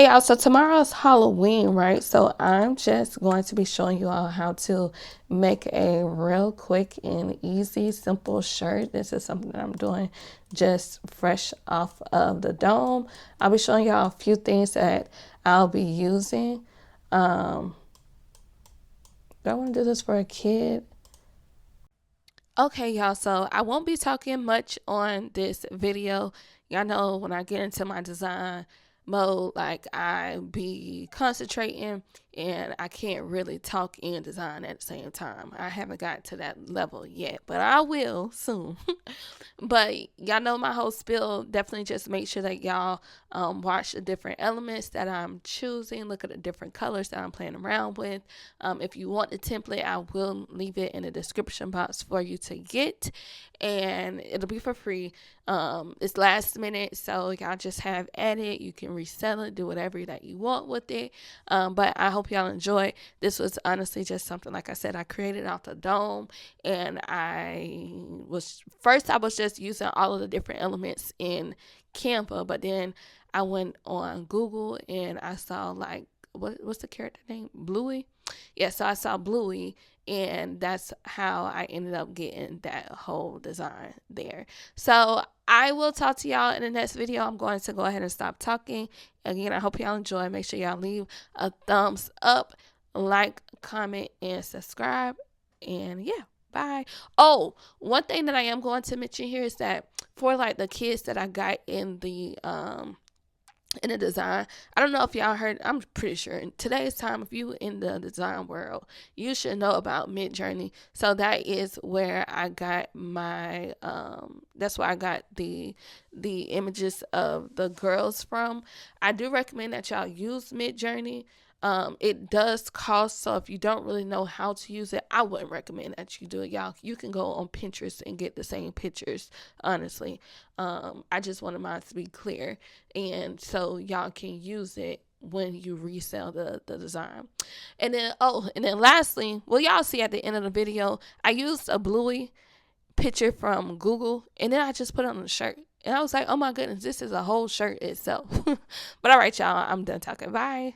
Hey y'all, so tomorrow's Halloween, right? So I'm just going to be showing you all how to make a real quick and easy, simple shirt. This is something that I'm doing just fresh off of the dome. I'll be showing y'all a few things that I'll be using. Do I want to do this for a kid? Okay, y'all, so I won't be talking much on this video. Y'all know when I get into my design mode, like I be concentrating and I can't really talk and design at the same time. I haven't got to that level yet, but I will soon. But y'all know my whole spiel. Definitely just make sure that y'all watch the different elements that I'm choosing. Look at the different colors that I'm playing around with. If you want the template, I will leave it in the description box for you to get, and it'll be for free. It's last minute, so y'all just have at it. You can resell it, do whatever that you want with it. But I hope y'all enjoy. This was honestly just something, like I said, I created off the dome, and I was just using all of the different elements in Canva, but then I went on Google and I saw like what's the character name? Bluey? Yeah, so I saw Bluey, and that's how I ended up getting that whole design there. So I will talk to y'all in the next video. I'm going to go ahead and stop talking. Again, I hope y'all enjoy. Make sure y'all leave a thumbs up, like, comment, and subscribe. And yeah, bye. Oh, one thing that I am going to mention here is that for like the kids that I got in the design, I don't know if y'all heard, I'm pretty sure in today's time, if you in the design world, you should know about Midjourney. So that is where I got my that's where I got the images of the girls from. I do recommend that y'all use Midjourney. It does cost, so if you don't really know how to use it, I wouldn't recommend that you do it, y'all. You can go on Pinterest and get the same pictures, honestly. I just wanted mine to be clear, and so y'all can use it when you resell the design. And then lastly, well, y'all see at the end of the video, I used a Bluey picture from Google, and then I just put it on the shirt. And I was like, oh my goodness, this is a whole shirt itself. But all right, y'all, I'm done talking. Bye.